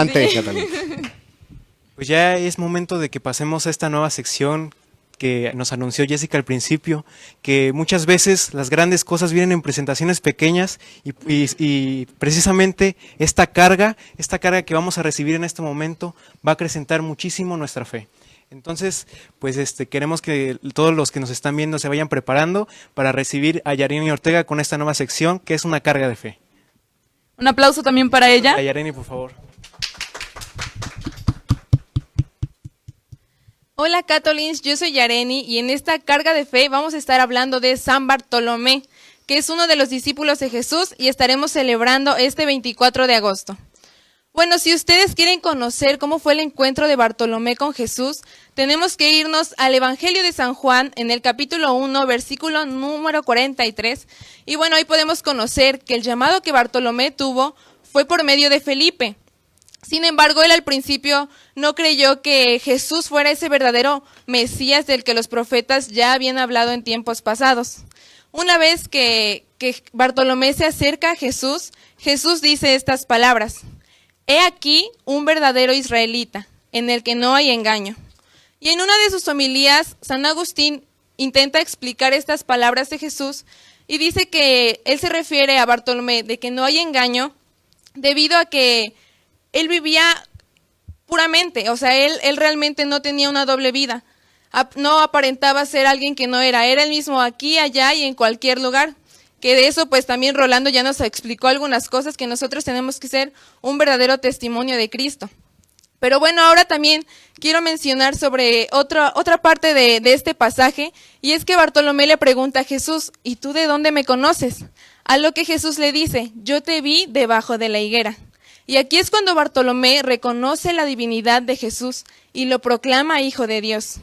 Adelante, Catalina. Pues ya es momento de que pasemos a esta nueva sección que nos anunció Jessica al principio, que muchas veces las grandes cosas vienen en presentaciones pequeñas y precisamente esta carga que vamos a recibir en este momento va a acrecentar muchísimo nuestra fe. Entonces, pues queremos que todos los que nos están viendo se vayan preparando para recibir a Yareni Ortega con esta nueva sección que es una carga de fe. Un aplauso también para ella. A Yareni, por favor. Hola Catolins, yo soy Yareni y en esta carga de fe vamos a estar hablando de San Bartolomé, que es uno de los discípulos de Jesús y estaremos celebrando este 24 de agosto. Bueno, si ustedes quieren conocer cómo fue el encuentro de Bartolomé con Jesús, tenemos que irnos al Evangelio de San Juan en el capítulo 1, versículo número 43. Y bueno, ahí podemos conocer que el llamado que Bartolomé tuvo fue por medio de Felipe. Sin embargo, él al principio no creyó que Jesús fuera ese verdadero Mesías del que los profetas ya habían hablado en tiempos pasados. Una vez que Bartolomé se acerca a Jesús, Jesús dice estas palabras: «He aquí un verdadero israelita, en el que no hay engaño». Y en una de sus homilías, San Agustín intenta explicar estas palabras de Jesús y dice que él se refiere a Bartolomé de que no hay engaño debido a que él vivía puramente, o sea, él realmente no tenía una doble vida, no aparentaba ser alguien que no era el mismo aquí, allá y en cualquier lugar, que de eso pues también Rolando ya nos explicó algunas cosas, que nosotros tenemos que ser un verdadero testimonio de Cristo. Pero bueno, ahora también quiero mencionar sobre otra parte de este pasaje, y es que Bartolomé le pregunta a Jesús: ¿y tú de dónde me conoces? A lo que Jesús le dice: yo te vi debajo de la higuera. Y aquí es cuando Bartolomé reconoce la divinidad de Jesús y lo proclama Hijo de Dios.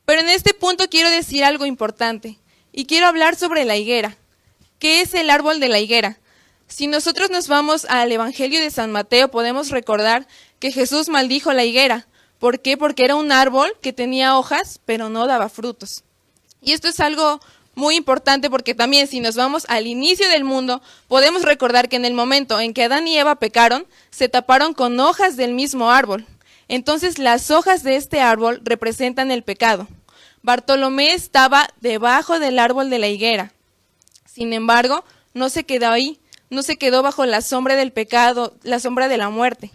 Pero en este punto quiero decir algo importante, y quiero hablar sobre la higuera. ¿Qué es el árbol de la higuera? Si nosotros nos vamos al Evangelio de San Mateo, podemos recordar que Jesús maldijo la higuera. ¿Por qué? Porque era un árbol que tenía hojas, pero no daba frutos. Y esto es algo muy importante porque también si nos vamos al inicio del mundo, podemos recordar que en el momento en que Adán y Eva pecaron, se taparon con hojas del mismo árbol. Entonces las hojas de este árbol representan el pecado. Bartolomé estaba debajo del árbol de la higuera. Sin embargo, no se quedó ahí, no se quedó bajo la sombra del pecado, la sombra de la muerte.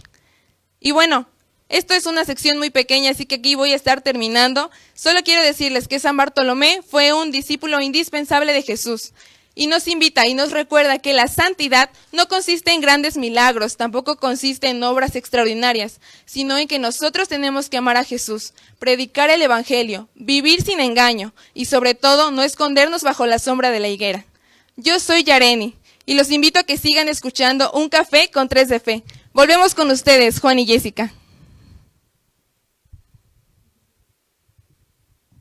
Y bueno, esto es una sección muy pequeña, así que aquí voy a estar terminando. Solo quiero decirles que San Bartolomé fue un discípulo indispensable de Jesús y nos invita y nos recuerda que la santidad no consiste en grandes milagros, tampoco consiste en obras extraordinarias, sino en que nosotros tenemos que amar a Jesús, predicar el Evangelio, vivir sin engaño y sobre todo no escondernos bajo la sombra de la higuera. Yo soy Yareni y los invito a que sigan escuchando Un Café con 3 de Fe. Volvemos con ustedes, Juan y Jessica.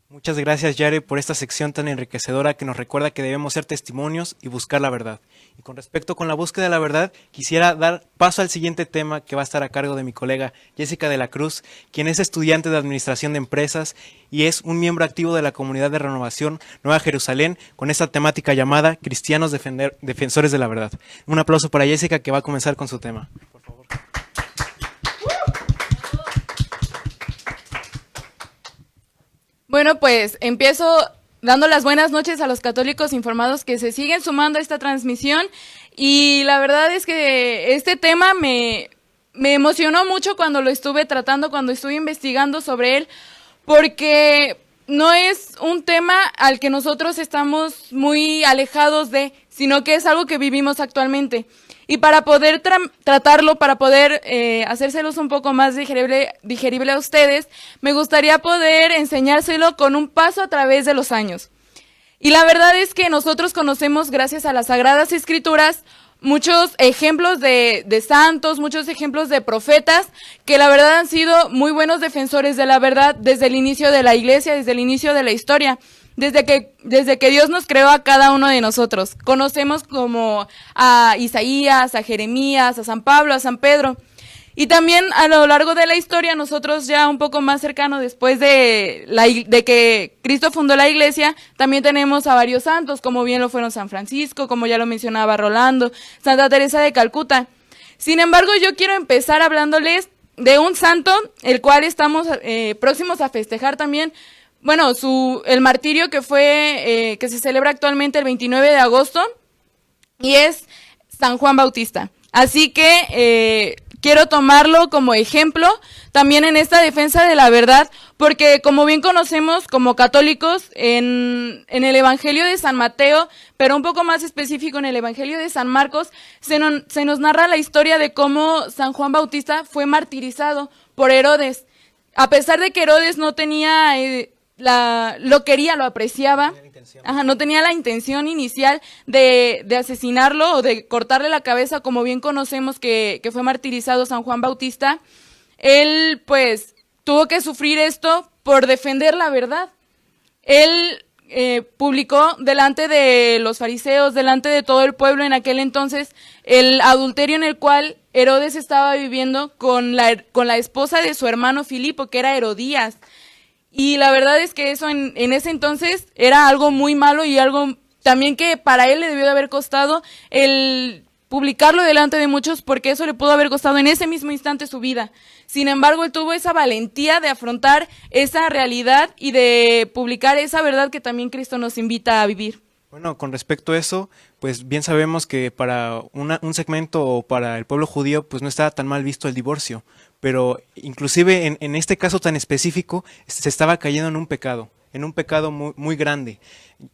Muchas gracias, Yare, por esta sección tan enriquecedora que nos recuerda que debemos ser testimonios y buscar la verdad. Y con respecto con la búsqueda de la verdad, quisiera dar paso al siguiente tema que va a estar a cargo de mi colega Jessica de la Cruz, quien es estudiante de Administración de Empresas y es un miembro activo de la comunidad de renovación Nueva Jerusalén con esta temática llamada Cristianos Defensores de la Verdad. Un aplauso para Jessica, que va a comenzar con su tema. Por favor. Bueno, pues empiezo dando las buenas noches a los católicos informados que se siguen sumando a esta transmisión, y la verdad es que este tema me emocionó mucho cuando lo estuve tratando, cuando estuve investigando sobre él, porque no es un tema al que nosotros estamos muy alejados de, sino que es algo que vivimos actualmente. Y para poder tratarlo, para poder hacérselos un poco más digerible a ustedes, me gustaría poder enseñárselo con un paso a través de los años. Y la verdad es que nosotros conocemos, gracias a las Sagradas Escrituras, muchos ejemplos de santos, muchos ejemplos de profetas, que la verdad han sido muy buenos defensores de la verdad desde el inicio de la Iglesia, desde el inicio de la historia. Desde que Dios nos creó a cada uno de nosotros. Conocemos como a Isaías, a Jeremías, a San Pablo, a San Pedro. Y también a lo largo de la historia, nosotros ya un poco más cercano, después de que Cristo fundó la Iglesia, también tenemos a varios santos, como bien lo fueron San Francisco, como ya lo mencionaba Rolando, Santa Teresa de Calcuta. Sin embargo, yo quiero empezar hablándoles de un santo, el cual estamos próximos a festejar también. Bueno, el martirio que que se celebra actualmente el 29 de agosto, y es San Juan Bautista. Así que quiero tomarlo como ejemplo también en esta defensa de la verdad, porque como bien conocemos como católicos, en el Evangelio de San Mateo, pero un poco más específico en el Evangelio de San Marcos, se nos narra la historia de cómo San Juan Bautista fue martirizado por Herodes. A pesar de que Herodes no tenía, lo apreciaba, no tenía la intención inicial de asesinarlo o de cortarle la cabeza, como bien conocemos que fue martirizado San Juan Bautista. Él pues tuvo que sufrir esto por defender la verdad. Él publicó delante de los fariseos, delante de todo el pueblo en aquel entonces, el adulterio en el cual Herodes estaba viviendo con la esposa de su hermano Filipo, que era Herodías. Y la verdad es que eso en ese entonces era algo muy malo y algo también que para él le debió de haber costado el publicarlo delante de muchos, porque eso le pudo haber costado en ese mismo instante su vida. Sin embargo, él tuvo esa valentía de afrontar esa realidad y de publicar esa verdad que también Cristo nos invita a vivir. Bueno, con respecto a eso, pues bien sabemos que para un segmento o para el pueblo judío, pues no estaba tan mal visto el divorcio, pero inclusive en este caso tan específico, se estaba cayendo en un pecado muy, muy grande,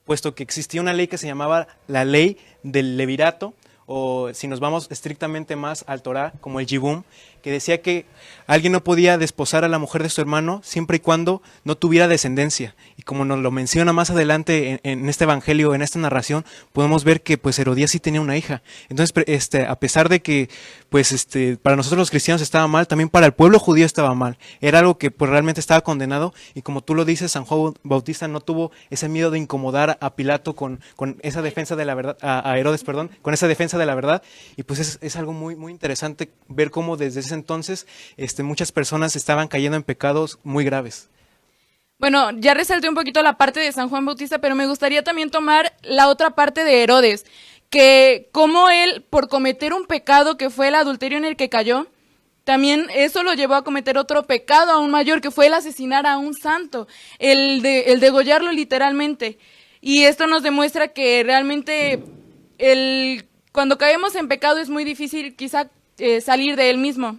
puesto que existía una ley que se llamaba la ley del levirato, o si nos vamos estrictamente más al Torá, como el Yibum, que decía que alguien no podía desposar a la mujer de su hermano siempre y cuando no tuviera descendencia. Y como nos lo menciona más adelante en este evangelio, en esta narración, podemos ver que pues Herodías sí tenía una hija. Entonces, a pesar de que pues para nosotros los cristianos estaba mal, también para el pueblo judío estaba mal. Era algo que pues realmente estaba condenado, y como tú lo dices, San Juan Bautista no tuvo ese miedo de incomodar a Pilato con esa defensa de la verdad, a Herodes, perdón, con esa defensa de la verdad. Y pues es algo muy, muy interesante ver cómo desde ese entonces muchas personas estaban cayendo en pecados muy graves. Bueno, ya resalté un poquito la parte de San Juan Bautista, pero me gustaría también tomar la otra parte de Herodes, que como él, por cometer un pecado que fue el adulterio en el que cayó, también eso lo llevó a cometer otro pecado aún mayor, que fue el asesinar a un santo, el degollarlo literalmente. Y esto nos demuestra que realmente cuando caemos en pecado es muy difícil quizá salir de él mismo.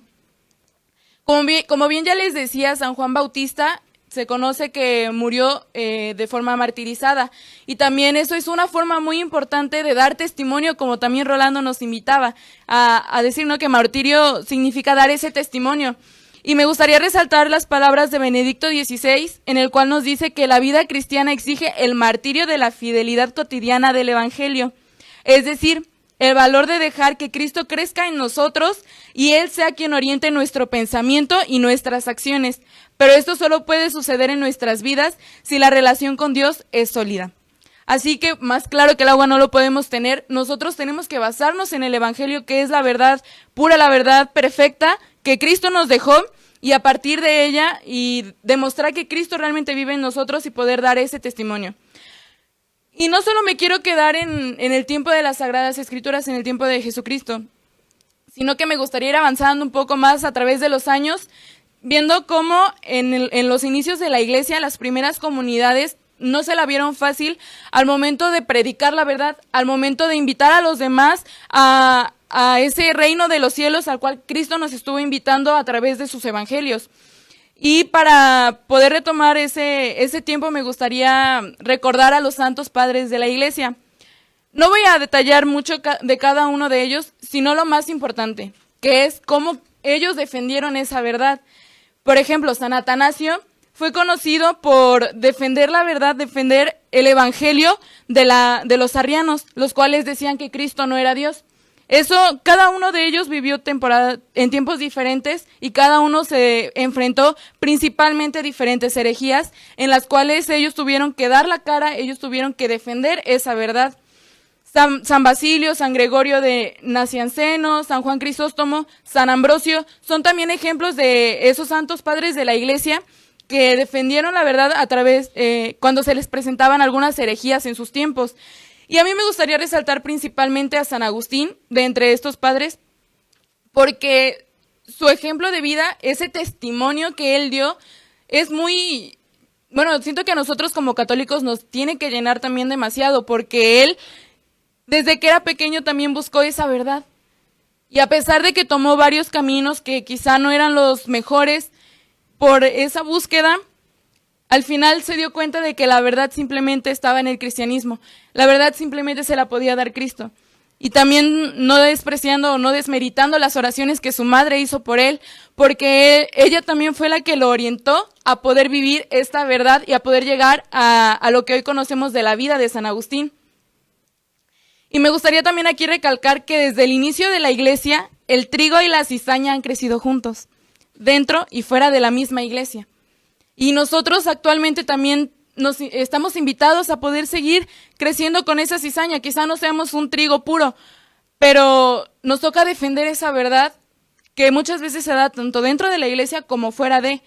Como bien ya les decía, San Juan Bautista se conoce que murió de forma martirizada, y también eso es una forma muy importante de dar testimonio, como también Rolando nos invitaba a decir, ¿no?, que martirio significa dar ese testimonio. Y me gustaría resaltar las palabras de Benedicto XVI, en el cual nos dice que la vida cristiana exige el martirio de la fidelidad cotidiana del Evangelio, es decir, el valor de dejar que Cristo crezca en nosotros y Él sea quien oriente nuestro pensamiento y nuestras acciones. Pero esto solo puede suceder en nuestras vidas si la relación con Dios es sólida. Así que, más claro que el agua no lo podemos tener, nosotros tenemos que basarnos en el Evangelio, que es la verdad pura, la verdad perfecta que Cristo nos dejó, y a partir de ella y demostrar que Cristo realmente vive en nosotros y poder dar ese testimonio. Y no solo me quiero quedar en el tiempo de las Sagradas Escrituras, en el tiempo de Jesucristo, sino que me gustaría ir avanzando un poco más a través de los años, viendo cómo en los inicios de la iglesia, las primeras comunidades no se la vieron fácil al momento de predicar la verdad, al momento de invitar a los demás a ese reino de los cielos al cual Cristo nos estuvo invitando a través de sus evangelios. Y para poder retomar ese tiempo me gustaría recordar a los santos padres de la iglesia. No voy a detallar mucho de cada uno de ellos, sino lo más importante, que es cómo ellos defendieron esa verdad. Por ejemplo, San Atanasio fue conocido por defender la verdad, defender el evangelio de los arrianos, los cuales decían que Cristo no era Dios. Eso, cada uno de ellos vivió en tiempos diferentes, y cada uno se enfrentó principalmente a diferentes herejías en las cuales ellos tuvieron que dar la cara, ellos tuvieron que defender esa verdad. San Basilio, San Gregorio de Nacianceno, San Juan Crisóstomo, San Ambrosio, son también ejemplos de esos santos padres de la iglesia que defendieron la verdad a través, cuando se les presentaban algunas herejías en sus tiempos. Y a mí me gustaría resaltar principalmente a San Agustín, de entre estos padres, porque su ejemplo de vida, ese testimonio que él dio, es muy, bueno, siento que a nosotros como católicos nos tiene que llenar también demasiado, porque él, desde que era pequeño, también buscó esa verdad. Y a pesar de que tomó varios caminos que quizá no eran los mejores, por esa búsqueda, al final se dio cuenta de que la verdad simplemente estaba en el cristianismo. La verdad simplemente se la podía dar Cristo. Y también no despreciando o no desmeritando las oraciones que su madre hizo por él, porque ella también fue la que lo orientó a poder vivir esta verdad y a poder llegar a lo que hoy conocemos de la vida de San Agustín. Y me gustaría también aquí recalcar que desde el inicio de la iglesia, el trigo y la cizaña han crecido juntos, dentro y fuera de la misma iglesia. Y nosotros actualmente también estamos invitados a poder seguir creciendo con esa cizaña. Quizá no seamos un trigo puro, pero nos toca defender esa verdad que muchas veces se da tanto dentro de la iglesia como fuera de.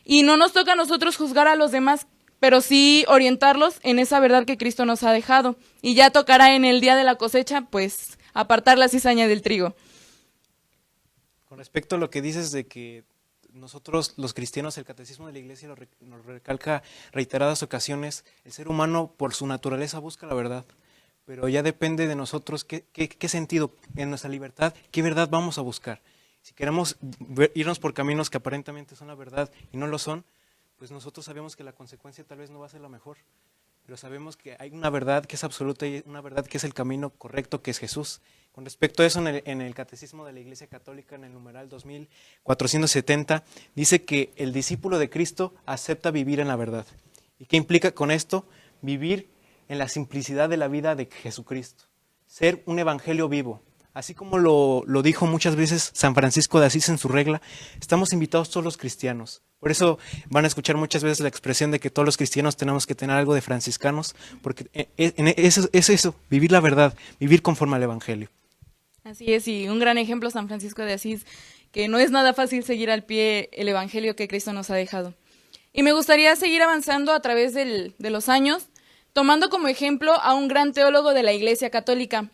Y no nos toca a nosotros juzgar a los demás, pero sí orientarlos en esa verdad que Cristo nos ha dejado. Y ya tocará en el día de la cosecha, pues, apartar la cizaña del trigo. Con respecto a lo que dices de que nosotros los cristianos, el catecismo de la iglesia nos recalca reiteradas ocasiones, el ser humano por su naturaleza busca la verdad, pero ya depende de nosotros qué sentido en nuestra libertad, qué verdad vamos a buscar. Si queremos irnos por caminos que aparentemente son la verdad y no lo son, pues nosotros sabemos que la consecuencia tal vez no va a ser la mejor, pero sabemos que hay una verdad que es absoluta y una verdad que es el camino correcto, que es Jesús. Con respecto a eso, en el Catecismo de la Iglesia Católica, en el numeral 2470, dice que el discípulo de Cristo acepta vivir en la verdad. ¿Y qué implica con esto? Vivir en la simplicidad de la vida de Jesucristo, ser un evangelio vivo. Así como lo dijo muchas veces San Francisco de Asís en su regla, estamos invitados todos los cristianos. Por eso van a escuchar muchas veces la expresión de que todos los cristianos tenemos que tener algo de franciscanos, porque es eso, vivir la verdad, vivir conforme al evangelio. Así es, y un gran ejemplo San Francisco de Asís, que no es nada fácil seguir al pie el evangelio que Cristo nos ha dejado. Y me gustaría seguir avanzando a través de los años, tomando como ejemplo a un gran teólogo de la Iglesia Católica.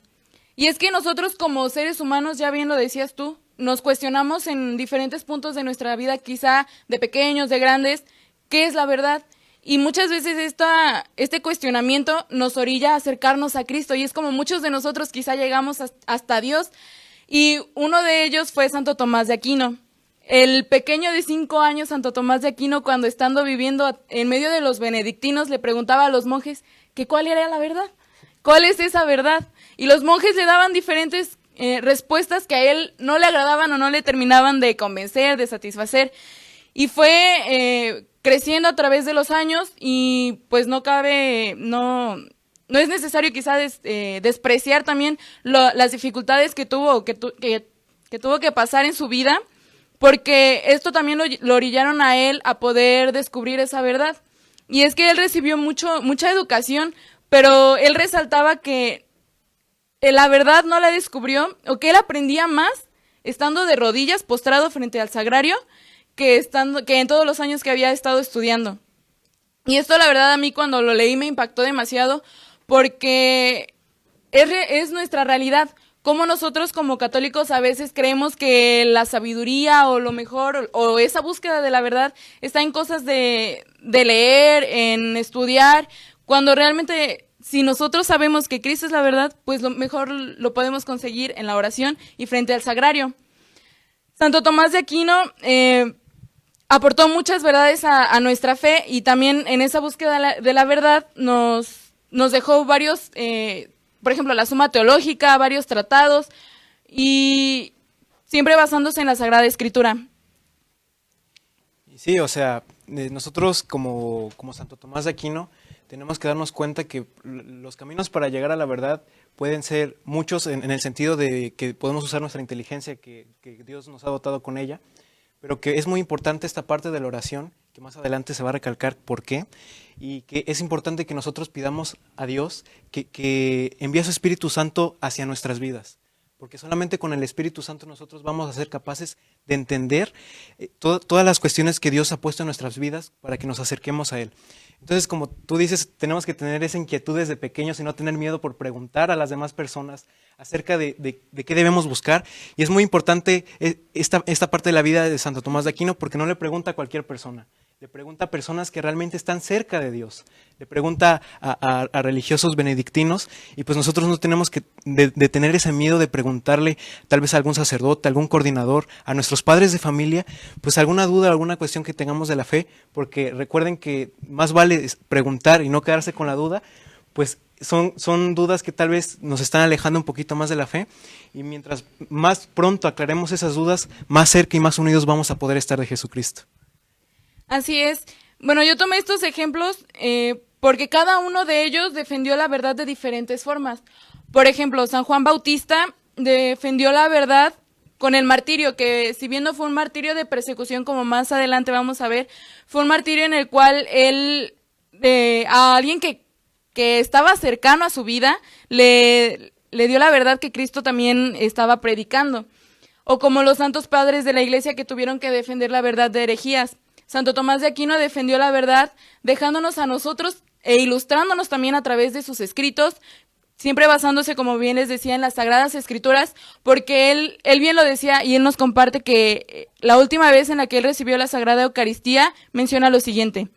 Y es que nosotros como seres humanos, ya bien lo decías tú, nos cuestionamos en diferentes puntos de nuestra vida, quizá de pequeños, de grandes, ¿qué es la verdad? Y muchas veces este cuestionamiento nos orilla a acercarnos a Cristo, y es como muchos de nosotros quizá llegamos hasta Dios, y uno de ellos fue Santo Tomás de Aquino. El pequeño de 5 años, Santo Tomás de Aquino, cuando estando viviendo en medio de los benedictinos, le preguntaba a los monjes que cuál era la verdad, cuál es esa verdad, y los monjes le daban diferentes respuestas que a él no le agradaban o no le terminaban de convencer, de satisfacer, y fue creciendo a través de los años, y pues no es necesario quizás despreciar también las dificultades que tuvo que pasar en su vida, porque esto también lo orillaron a él a poder descubrir esa verdad. Y es que él recibió mucha educación, pero él resaltaba que la verdad no la descubrió, o que él aprendía más estando de rodillas, postrado frente al sagrario, que en todos los años que había estado estudiando. Y esto, la verdad, a mí cuando lo leí me impactó demasiado, porque es nuestra realidad. Como nosotros como católicos a veces creemos que la sabiduría o lo mejor o esa búsqueda de la verdad está en cosas de leer, en estudiar, cuando realmente si nosotros sabemos que Cristo es la verdad, pues lo mejor lo podemos conseguir en la oración y frente al sagrario. Santo Tomás de Aquino aportó muchas verdades a nuestra fe, y también en esa búsqueda de la verdad nos dejó varios, por ejemplo, la Suma Teológica, varios tratados, y siempre basándose en la Sagrada Escritura. Sí, o sea, nosotros como Santo Tomás de Aquino tenemos que darnos cuenta que los caminos para llegar a la verdad pueden ser muchos en el sentido de que podemos usar nuestra inteligencia, que Dios nos ha dotado con ella, pero que es muy importante esta parte de la oración, que más adelante se va a recalcar por qué, y que es importante que nosotros pidamos a Dios que envíe a su Espíritu Santo hacia nuestras vidas, porque solamente con el Espíritu Santo nosotros vamos a ser capaces de entender todas las cuestiones que Dios ha puesto en nuestras vidas para que nos acerquemos a Él. Entonces, como tú dices, tenemos que tener esa inquietud desde pequeños y no tener miedo por preguntar a las demás personas, acerca de qué debemos buscar. Y es muy importante esta parte de la vida de Santo Tomás de Aquino, porque no le pregunta a cualquier persona, le pregunta a personas que realmente están cerca de Dios, le pregunta a religiosos benedictinos, y pues nosotros no tenemos que de tener ese miedo de preguntarle tal vez a algún sacerdote, a algún coordinador, a nuestros padres de familia, pues alguna duda, alguna cuestión que tengamos de la fe, porque recuerden que más vale preguntar y no quedarse con la duda, pues son dudas que tal vez nos están alejando un poquito más de la fe, y mientras más pronto aclaremos esas dudas, más cerca y más unidos vamos a poder estar de Jesucristo. Así es. Bueno, yo tomé estos ejemplos porque cada uno de ellos defendió la verdad de diferentes formas. Por ejemplo, San Juan Bautista defendió la verdad con el martirio, que si bien no fue un martirio de persecución, como más adelante vamos a ver, fue un martirio en el cual él, a alguien que estaba cercano a su vida, le dio la verdad que Cristo también estaba predicando. O como los santos padres de la iglesia que tuvieron que defender la verdad de herejías. Santo Tomás de Aquino defendió la verdad dejándonos a nosotros e ilustrándonos también a través de sus escritos, siempre basándose, como bien les decía, en las Sagradas Escrituras, porque él bien lo decía y él nos comparte que la última vez en la que él recibió la Sagrada Eucaristía menciona lo siguiente: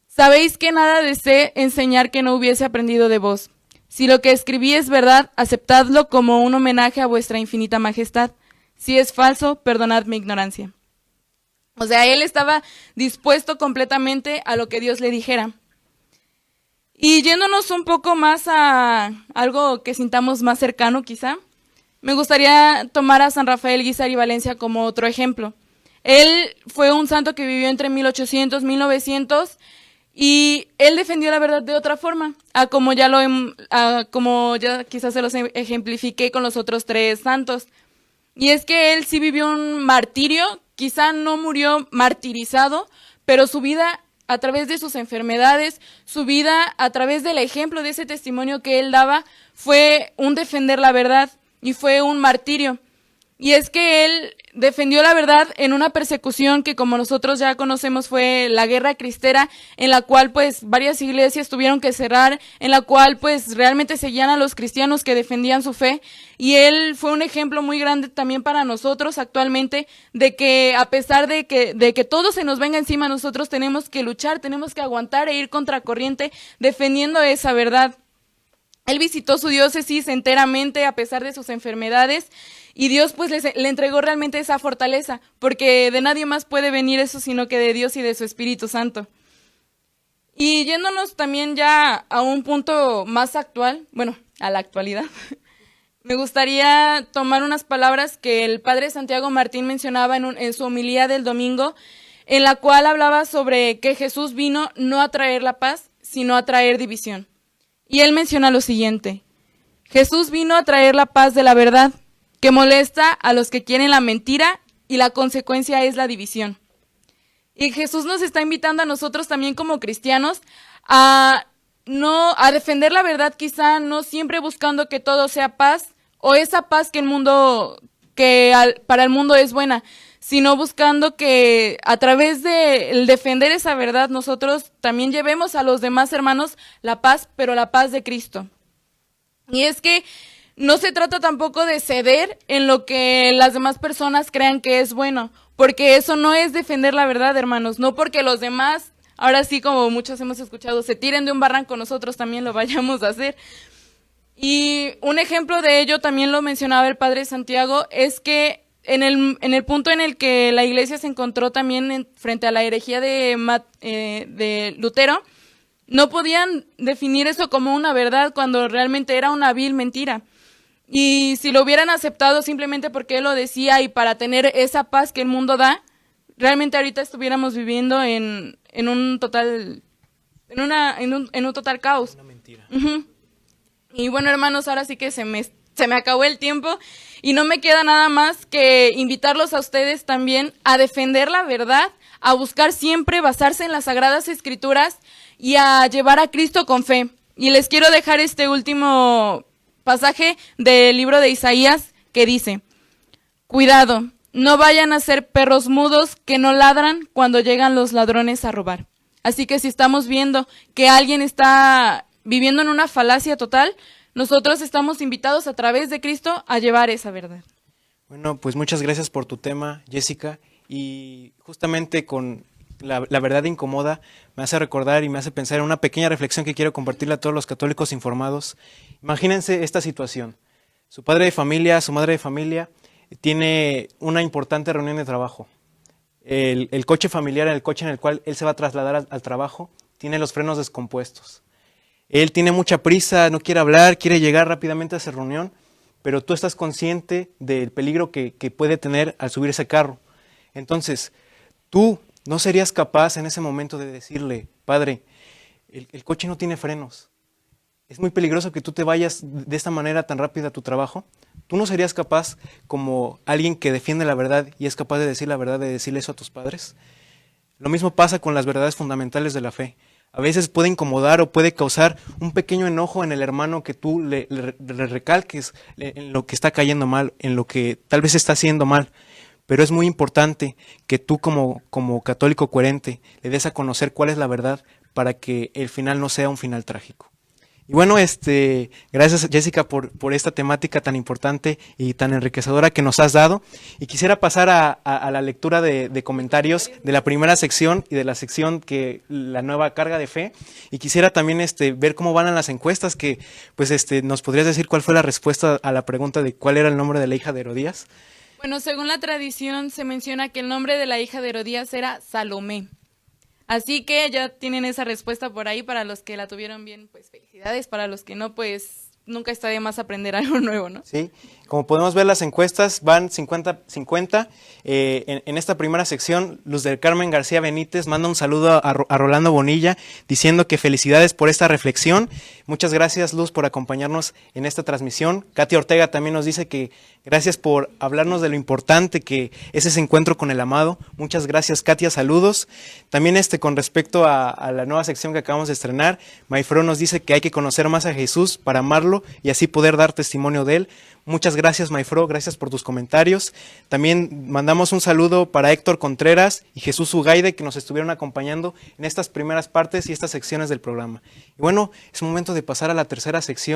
sabéis que nada deseo enseñar que no hubiese aprendido de vos. Si lo que escribí es verdad, aceptadlo como un homenaje a vuestra infinita majestad. Si es falso, perdonad mi ignorancia. O sea, él estaba dispuesto completamente a lo que Dios le dijera. Y yéndonos un poco más a algo que sintamos más cercano quizá, me gustaría tomar a San Rafael Guízar y Valencia como otro ejemplo. Él fue un santo que vivió entre 1800 y 1900 y él defendió la verdad de otra forma, como ya quizás se los ejemplifiqué con los otros tres santos. Y es que él sí vivió un martirio, quizá no murió martirizado, pero su vida a través de sus enfermedades, su vida a través del ejemplo de ese testimonio que él daba, fue un defender la verdad y fue un martirio. Y es que él defendió la verdad en una persecución que, como nosotros ya conocemos, fue la Guerra Cristera, en la cual pues varias iglesias tuvieron que cerrar, en la cual pues realmente seguían a los cristianos que defendían su fe, y él fue un ejemplo muy grande también para nosotros actualmente, de que a pesar de que todo se nos venga encima, nosotros tenemos que luchar, tenemos que aguantar e ir contracorriente defendiendo esa verdad. Él visitó su diócesis enteramente a pesar de sus enfermedades, y Dios pues le entregó realmente esa fortaleza, porque de nadie más puede venir eso sino que de Dios y de su Espíritu Santo. Y yéndonos también ya a un punto más actual, bueno, a la actualidad, me gustaría tomar unas palabras que el padre Santiago Martín mencionaba en su homilía del domingo, en la cual hablaba sobre que Jesús vino no a traer la paz, sino a traer división. Y él menciona lo siguiente: Jesús vino a traer la paz de la verdad, que molesta a los que quieren la mentira, y la consecuencia es la división. Y Jesús nos está invitando a nosotros también como cristianos a defender la verdad, quizá no siempre buscando que todo sea paz, o esa paz que para el mundo es buena, sino buscando que a través de el defender esa verdad nosotros también llevemos a los demás hermanos la paz, pero la paz de Cristo. Y es que no se trata tampoco de ceder en lo que las demás personas crean que es bueno, porque eso no es defender la verdad, hermanos, no porque los demás, ahora sí, como muchos hemos escuchado, se tiren de un barranco, nosotros también lo vayamos a hacer. Y un ejemplo de ello, también lo mencionaba el padre Santiago, es que en el punto en el que la iglesia se encontró también frente a la herejía de Lutero, no podían definir eso como una verdad cuando realmente era una vil mentira. Y si lo hubieran aceptado simplemente porque él lo decía y para tener esa paz que el mundo da, realmente ahorita estuviéramos viviendo en un total caos. Una mentira. Uh-huh. Y bueno, hermanos, ahora sí que se me acabó el tiempo y no me queda nada más que invitarlos a ustedes también a defender la verdad, a buscar siempre basarse en las Sagradas Escrituras y a llevar a Cristo con fe. Y les quiero dejar este último pasaje del libro de Isaías que dice: cuidado, no vayan a ser perros mudos que no ladran cuando llegan los ladrones a robar. Así que si estamos viendo que alguien está viviendo en una falacia total, nosotros estamos invitados a través de Cristo a llevar esa verdad. Bueno, pues muchas gracias por tu tema, Jessica, y justamente con la verdad incomoda me hace recordar y me hace pensar en una pequeña reflexión que quiero compartirle a todos los católicos informados. Imagínense esta situación. Su padre de familia, su madre de familia tiene una importante reunión de trabajo. El coche familiar, el coche en el cual él se va a trasladar al trabajo, tiene los frenos descompuestos. Él tiene mucha prisa, no quiere hablar, quiere llegar rápidamente a esa reunión, pero tú estás consciente del peligro que puede tener al subir ese carro. Entonces, tú no serías capaz en ese momento de decirle, padre, el coche no tiene frenos. Es muy peligroso que tú te vayas de esta manera tan rápida a tu trabajo. ¿Tú no serías capaz, como alguien que defiende la verdad y es capaz de decir la verdad, de decirle eso a tus padres? Lo mismo pasa con las verdades fundamentales de la fe. A veces puede incomodar o puede causar un pequeño enojo en el hermano que tú le recalques en lo que está cayendo mal, en lo que tal vez está haciendo mal. Pero es muy importante que tú como católico coherente le des a conocer cuál es la verdad para que el final no sea un final trágico. Y bueno, gracias Jessica por esta temática tan importante y tan enriquecedora que nos has dado. Y quisiera pasar a la lectura de comentarios de la primera sección y de la sección que la nueva carga de fe. Y quisiera también ver cómo van las encuestas, que pues nos podrías decir cuál fue la respuesta a la pregunta de cuál era el nombre de la hija de Herodías. Bueno, según la tradición se menciona que el nombre de la hija de Herodías era Salomé. Así que ya tienen esa respuesta por ahí. Para los que la tuvieron bien, pues felicidades. Para los que no, pues nunca está de más aprender algo nuevo, ¿no? Sí, como podemos ver las encuestas van 50-50. En esta primera sección, Luz del Carmen García Benítez manda un saludo a Rolando Bonilla diciendo que felicidades por esta reflexión. Muchas gracias, Luz, por acompañarnos en esta transmisión. Katia Ortega también nos dice que gracias por hablarnos de lo importante que es ese encuentro con el amado. Muchas gracias, Katia, saludos. También con respecto a la nueva sección que acabamos de estrenar, Mayfro nos dice que hay que conocer más a Jesús para amarlo y así poder dar testimonio de él. Muchas gracias, Mayfro, gracias por tus comentarios. También mandamos un saludo para Héctor Contreras y Jesús Ugaide, que nos estuvieron acompañando en estas primeras partes y estas secciones del programa. Y bueno, es momento de pasar a la tercera sección.